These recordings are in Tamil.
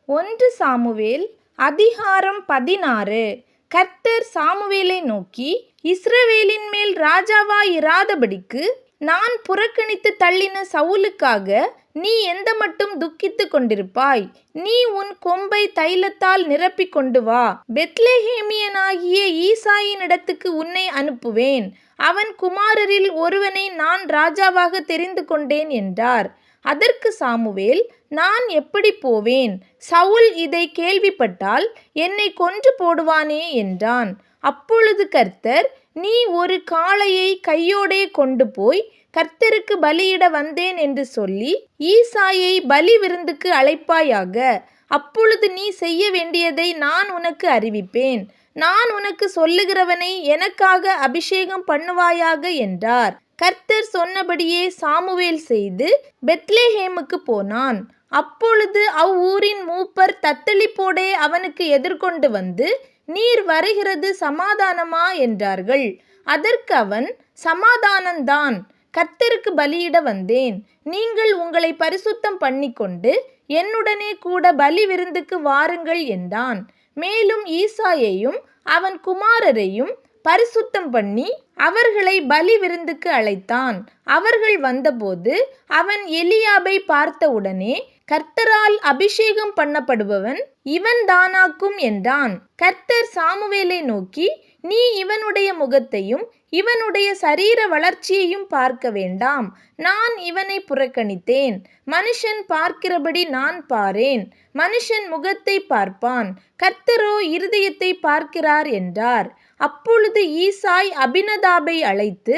ஒன்று சாமுவேல் அதிகாரம் 16. கர்த்தர் சாமுவேலை நோக்கி, இஸ்ரவேலின் மேல் ராஜாவாய் இராதபடிக்கு நான் புறக்கணித்து தள்ளின சவுலுக்காக நீ எந்த மட்டும் துக்கித்து கொண்டிருப்பாய்? நீ உன் கொம்பை தைலத்தால் நிரப்பிக் கொண்டு வா. பெத்லெகேமியனாகிய ஈசாயினிடத்துக்கு உன்னை அனுப்புவேன். அவன் குமாரரில் ஒருவனை நான் ராஜாவாக தெரிந்து கொண்டேன் என்றார். அதற்கு சாமுவேல், நான் எப்படி போவேன்? சவுல் இதை கேள்விப்பட்டால் என்னை கொன்று போடுவானே என்றான். அப்பொழுது கர்த்தர், நீ ஒரு காளையை கையோடே கொண்டு போய் கர்த்தருக்கு பலியிட வந்தேன் என்று சொல்லி ஈசாயை பலி விருந்துக்கு அழைப்பாயாக. அப்பொழுது நீ செய்ய வேண்டியதை நான் உனக்கு அறிவிப்பேன். நான் உனக்கு சொல்லுகிறவனை எனக்காக அபிஷேகம் பண்ணுவாயாக என்றார். கர்த்தர் சொன்னபடியே சாமுவேல் செய்து பெத்லெகேமுக்கு போனான். அப்பொழுது அவ்வூரின் மூப்பர் தத்தளிப்போடே அவனுக்கு எதிர்கொண்டு வந்து, நீர் வருகிறது சமாதானமா என்றார்கள். அதற்கு அவன், சமாதானந்தான், கர்த்தருக்கு பலியிட வந்தேன். நீங்கள் உங்களை பரிசுத்தம் பண்ணிக்கொண்டு என்னுடனே கூட பலி விருந்துக்கு வாருங்கள் என்றான். மேலும் ஈசாயையும் அவன் குமாரரையும் பரிசுத்தம் பண்ணி அவர்களை பலி விருந்துக்கு அழைத்தான். அவர்கள் வந்தபோது அவன் எலியாபை பார்த்தவுடனே, கர்த்தரால் அபிஷேகம் பண்ணப்படுபவன் இவன் தானாக்கும் என்றான். கர்த்தர் சாமுவேலை நோக்கி, நீ இவனுடைய முகத்தையும் இவனுடைய சரீர வளர்ச்சியையும் பார்க்க வேண்டாம். நான் இவனை புறக்கணித்தேன். மனுஷன் பார்க்கிறபடி நான் பாரேன். மனுஷன் முகத்தை பார்ப்பான், கர்த்தரோ இருதயத்தை பார்க்கிறார் என்றார். அப்பொழுது ஈசாய் அபினதாபை அழைத்து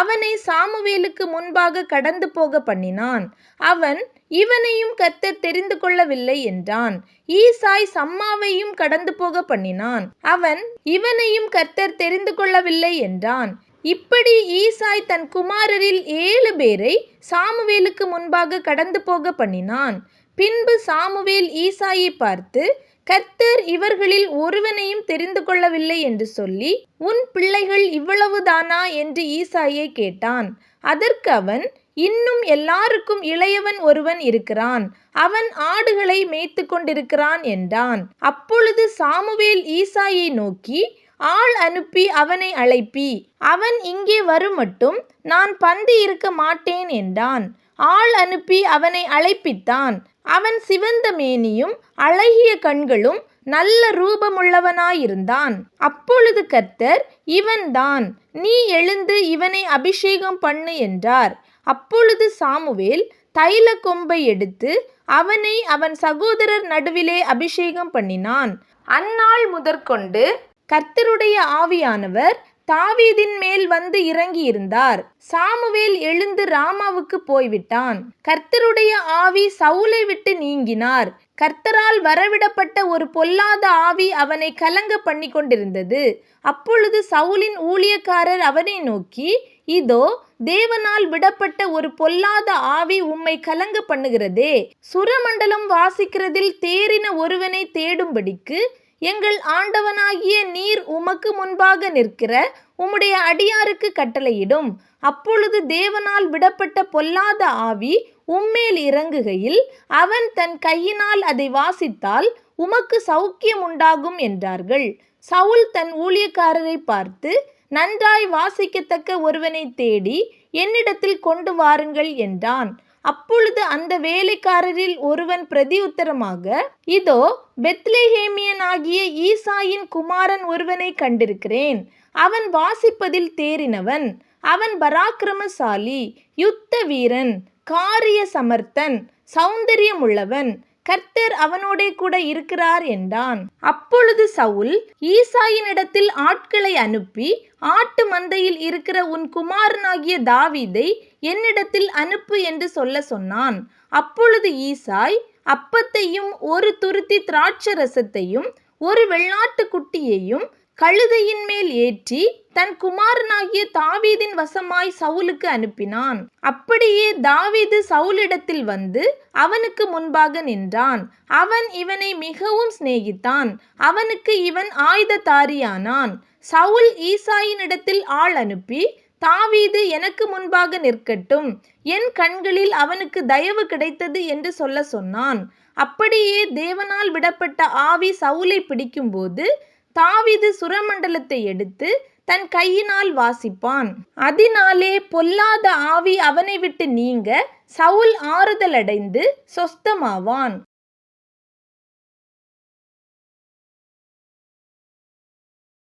அவனை சாமுவேலுக்கு முன்பாக கடந்து போக பண்ணினான். அவன், இவனையும் கர்த்தர் தெரிந்து கொள்ளவில்லை என்றான். ஈசாய் சம்மாவையும் கடந்து போக பண்ணினான். அவன், இவனையும் கர்த்தர் தெரிந்து கொள்ளவில்லை என்றான். இப்படி ஈசாய் தன் குமாரரில் 7 பேரை சாமுவேலுக்கு முன்பாக கடந்து போக பண்ணினான். பின்பு சாமுவேல் ஈசாயை பார்த்து, கர்த்தர் இவர்களில் ஒருவனையும் தெரிந்து கொள்ளவில்லை என்று சொல்லி, உன் பிள்ளைகள் இவ்வளவுதானா என்று ஈசாயை கேட்டான். அதற்கு அவன், இன்னும் எல்லாருக்கும் இளையவன் ஒருவன் இருக்கிறான். அவன் ஆடுகளை மேய்த்து கொண்டிருக்கிறான் என்றான். அப்பொழுது சாமுவேல் ஈசாயை நோக்கி, ஆள் அனுப்பி அவனை அழைப்பி. அவன் இங்கே வருமட்டும் நான் பந்தி இருக்க மாட்டேன் என்றான். ஆள் அனுப்பி அவனை அழைப்பித்தான். அவன் சிவந்த மேனியும் அழகிய கண்களும் நல்ல ரூபமுள்ளவனாயிருந்தான். அப்பொழுது கர்த்தர், இவன்தான், நீ எழுந்து இவனை அபிஷேகம் பண்ணு என்றார். அப்பொழுது சாமுவேல் தைல கொம்பை எடுத்து அவனை அவன் சகோதரர் நடுவிலே அபிஷேகம் பண்ணினான். அந்நாள் முதற்கொண்டு கர்த்தருடைய ஆவியானவர் தாவீதின் மேல் வந்து இறங்கியிருந்தார். சாமுவேல் எழுந்து ராமாவுக்கு போய்விட்டான். கர்த்தருடைய ஆவி சவுலை விட்டு நீங்கினார். கர்த்தரால் வரவிடப்பட்ட ஒரு பொல்லாத ஆவி அவனை கலங்க பண்ணி கொண்டிருந்தது. அப்பொழுது சவுலின் ஊழியக்காரர் அவனை நோக்கி, இதோ தேவனால் விடப்பட்ட ஒரு பொல்லாத ஆவி உம்மை கலங்க பண்ணுகிறதே. சுரமண்டலம் வாசிக்கிறதில் தேறின ஒருவனை தேடும்படிக்கு எங்கள் ஆண்டவனாகிய நீர் உமக்கு முன்பாக நிற்கிற உம்முடைய அடியாருக்கு கட்டளையிடும். அப்பொழுது தேவனால் விடப்பட்ட பொல்லாத ஆவி உம்மேல் இறங்குகையில் அவன் தன் கையினால் அதை வாசித்தால் உமக்கு சௌக்கியம் உண்டாகும் என்றார்கள். சவுல் தன் ஊழியக்காரரை பார்த்து, நன்றாய் வாசிக்கத்தக்க ஒருவனை தேடி என்னிடத்தில் கொண்டு வாருங்கள் என்றான். அப்பொழுது அந்த வேலைக்காரரில் ஒருவன் பிரதியுத்தரமாக, இதோ பெத்லெகேமியனாகிய ஈசாயின் குமாரன் ஒருவனை கண்டிருக்கிறேன். அவன் வாசிப்பதில் தேறினவன். அவன் பராக்கிரமசாலி, யுத்த வீரன், காரிய சமர்த்தன், சௌந்தரியமுள்ளவன். கர்த்தர் அவனோடே கூட இருக்கிறார் என்றான். அப்பொழுது சவுல் ஈசாயினிடத்தில் ஆட்களை அனுப்பி, ஆட்டு மந்தையில் இருக்கிற உன் குமாரனாகிய தாவீதை என்னிடத்தில் அனுப்பு என்று சொன்னான். அப்பொழுது ஈசாய் அப்பத்தையும் ஒரு துருத்தி திராட்சரசத்தையும் ஒரு வெள்ளாட்டு குட்டியையும் கழுதையின் மேல் ஏற்றி தன் குமாரனாகிய தாவீதின் வசமாய் சவுலுக்கு அனுப்பினான். அப்படியே தாவீது சவுலிடத்தில் வந்து அவனுக்கு முன்பாக நின்றான். அவன் இவனை மிகவும் சிநேகித்தான். அவனுக்கு இவன் ஆயுததாரியானான். சவுல் ஈசாயினிடத்தில் ஆள் அனுப்பி, தாவீது எனக்கு முன்பாக நிற்கட்டும், என் கண்களில் அவனுக்கு தயவு கிடைத்தது என்று சொன்னான். அப்படியே தேவனால் விடப்பட்ட ஆவி சவுலை பிடிக்கும்போது தாவீது சுரமண்டலத்தை எடுத்து தன் கையினால் வாசிப்பான். அதனாலே பொல்லாத ஆவி அவனை விட்டு நீங்க சவுல் ஆறுதலடைந்து சொஸ்தமாவான்.